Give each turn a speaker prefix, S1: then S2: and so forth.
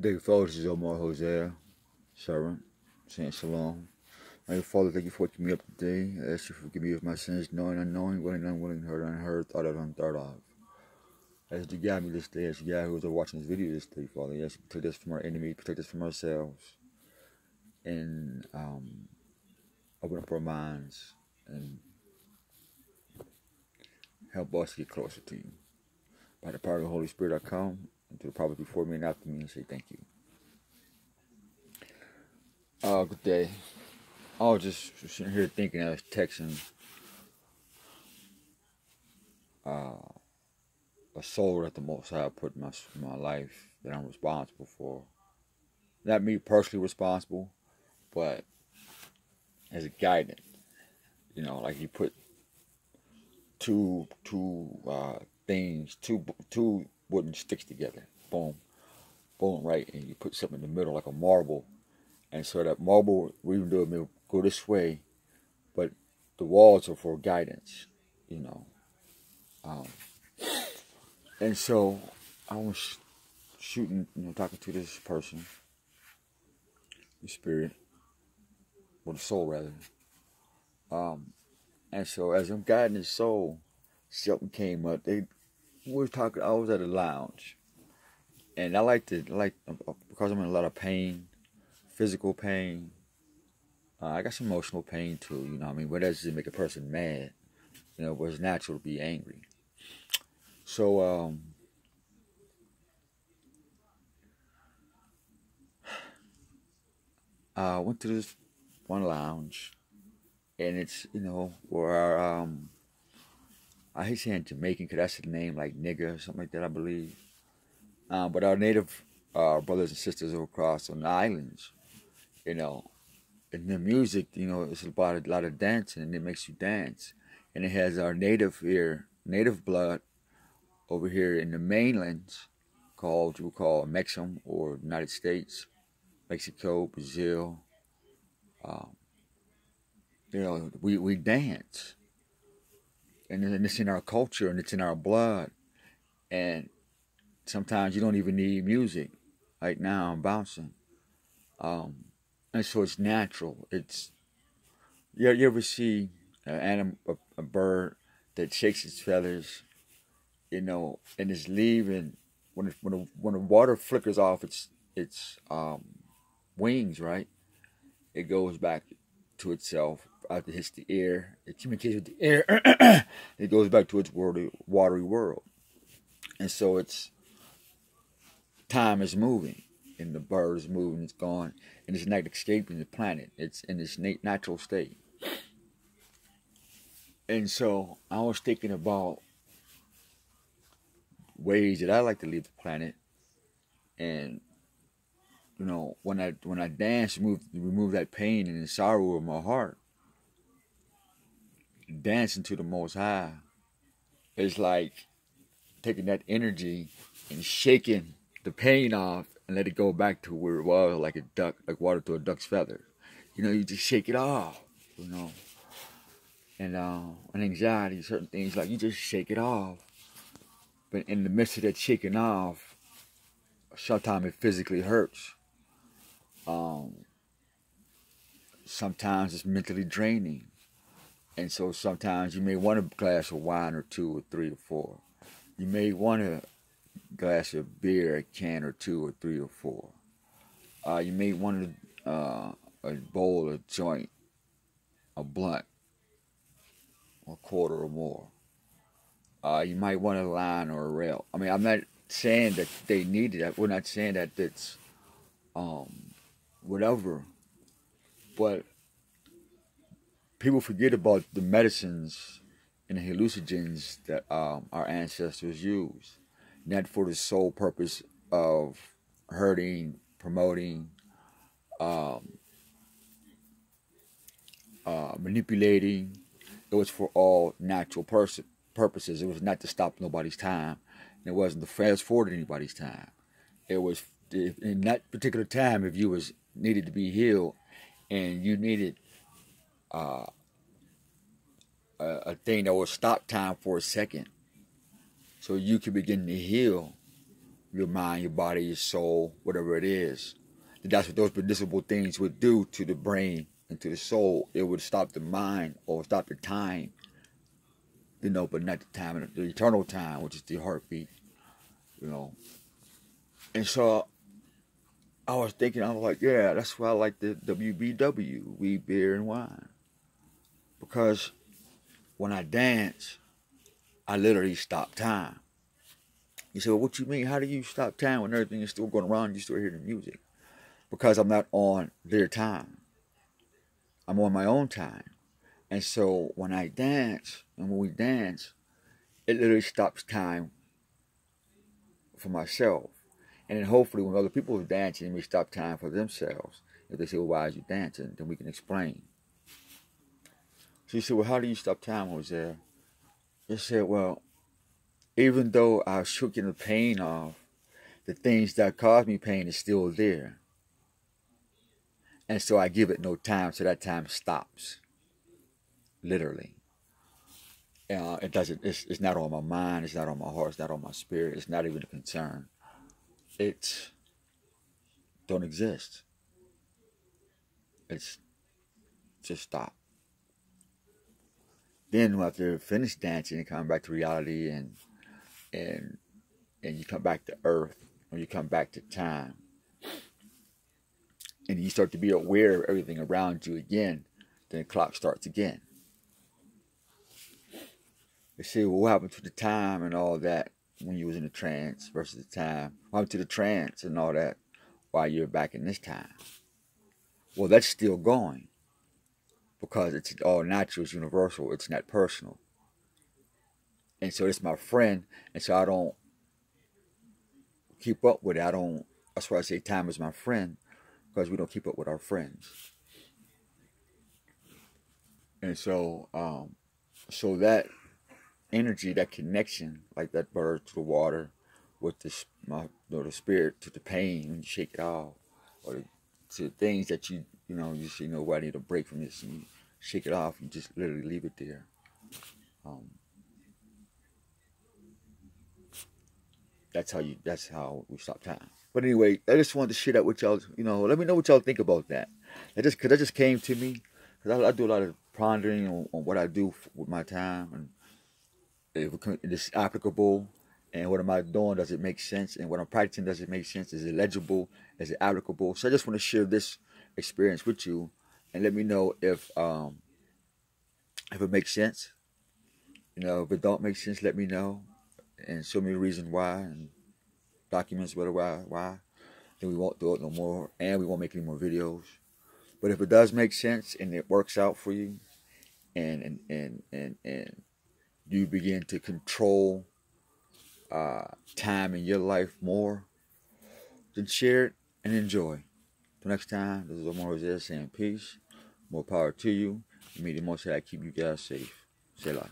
S1: Dear Father, this is Omar Hosea, servant, saying shalom. My Father, thank you for waking me up today. I ask you to forgive me of my sins, knowing, unknowing, willing, unwilling, heard, unheard, thought of, unthought of. As you guide me this day, as you guide who is watching this video this day, Father, I ask you to protect us from our enemy, protect us from ourselves, and open up our minds and help us get closer to you. By the power of the Holy Spirit, I come into the prophets before me and after me and say thank you. Good day. I was just sitting here thinking, I was texting a soul that the Most High put in my life that I'm responsible for. Not me personally responsible, but as a guidance. You know, like you put two wooden sticks together. Boom, boom, right, and you put something in the middle like a marble, and so that marble, even though it may go this way, but the walls are for guidance. You know. And so I was shooting, talking to this person, the spirit, or the soul rather. And so as I'm guiding his soul, something came up. We were talking. I was at a lounge, and I like because I'm in a lot of pain, physical pain. I got some emotional pain too. You know what I mean? But that doesn't make a person mad. You know, but it's natural to be angry. So I went to this one lounge, and it's, where our, I hate saying Jamaican because that's the name, like nigga or something like that, I believe. But our native brothers and sisters are across on the islands, and the music, it's about a lot of dancing, and it makes you dance. And it has our native blood over here in the mainlands, called, we call Mexico or United States, Mexico, Brazil. We dance, and it's in our culture, and it's in our blood. And sometimes you don't even need music. Like now, I'm bouncing, and so it's natural. It's you ever see an animal, a bird that shakes its feathers, and it's leaving when the water flickers off its wings, right? It goes back to itself after it hits the air. It communicates with the air. It goes back to its watery world. And so time is moving, and the bird is moving, it's gone, and it's not escaping the planet. It's in its natural state. And so I was thinking about ways that I like to leave the planet, and when I dance, remove that pain and the sorrow of my heart. Dancing to the Most High is like taking that energy and shaking the pain off and let it go back to where it was, like a duck, like water to a duck's feather. You just shake it off, And anxiety, certain things, like you just shake it off. But in the midst of that shaking off, sometimes it physically hurts. Sometimes it's mentally draining. And so sometimes you may want a glass of wine or two or three or four. You may want a glass of beer, a can or two or three or four. You may want a bowl, a joint, a blunt, a quarter or more. You might want a line or a rail. I mean, I'm not saying that they need it. We're not saying that it's whatever. But people forget about the medicines and the hallucinogens that our ancestors used. Not for the sole purpose of hurting, promoting, manipulating. It was for all natural purposes. It was not to stop nobody's time. It wasn't to fast forward anybody's time. It was in that particular time, if you needed to be healed, and you needed a thing that would stop time for a second, so you could begin to heal. your mind, your body, your soul, whatever it is. That's what those medicinal things would do to the brain and to the soul. It would stop the mind or stop the time, but not the time, the eternal time, which is the heartbeat, And so I was thinking, I was like, yeah, that's why I like the WBW, weed, beer, and wine. Because when I dance, I literally stop time. You say, well, what you mean? How do you stop time when everything is still going around, you still hear the music? Because I'm not on their time. I'm on my own time. And so when I dance, and when we dance, it literally stops time for myself. And then hopefully when other people are dancing, we stop time for themselves. If they say, well, why are you dancing? Then we can explain. So you say, well, how do you stop time, Jose? I said, well, even though I was shaking the pain off, the things that caused me pain is still there. And so I give it no time, so that time stops. Literally. It doesn't. It's not on my mind. It's not on my heart. It's not on my spirit. It's not even a concern. It don't exist. It's just stop. Then after you finish dancing and come back to reality, and you come back to earth, or you come back to time, and you start to be aware of everything around you again, then the clock starts again. They say, well, what happened to the time and all that when you was in the trance versus the time? What happened to the trance and all that while you're back in this time? Well, that's still going because it's all natural, it's universal, it's not personal. And so it's my friend, and so I don't keep up with it. That's why I say time is my friend, because we don't keep up with our friends. And so, so that energy, that connection, like that bird to the water, with the spirit to the pain when you shake it off, or to things that you say, I need a break from this, and you shake it off, you just literally leave it there. That's how we stop time. But anyway, I just wanted to share that with y'all. Let me know what y'all think about that. Because that just came to me. Because I do a lot of pondering on what I do with my time, and if it's applicable, and what am I doing? Does it make sense? And what I'm practicing, does it make sense? Is it legible? Is it applicable? So I just want to share this experience with you, and let me know if it makes sense. If it don't make sense, let me know, and show me the reason why, and documents why. Then we won't do it no more, and we won't make any more videos. But if it does make sense and it works out for you, and you begin to control time in your life more, then share it and enjoy. Till next time, this is Omar Jose saying peace, more power to you. May the Most High keep you guys safe. Selah.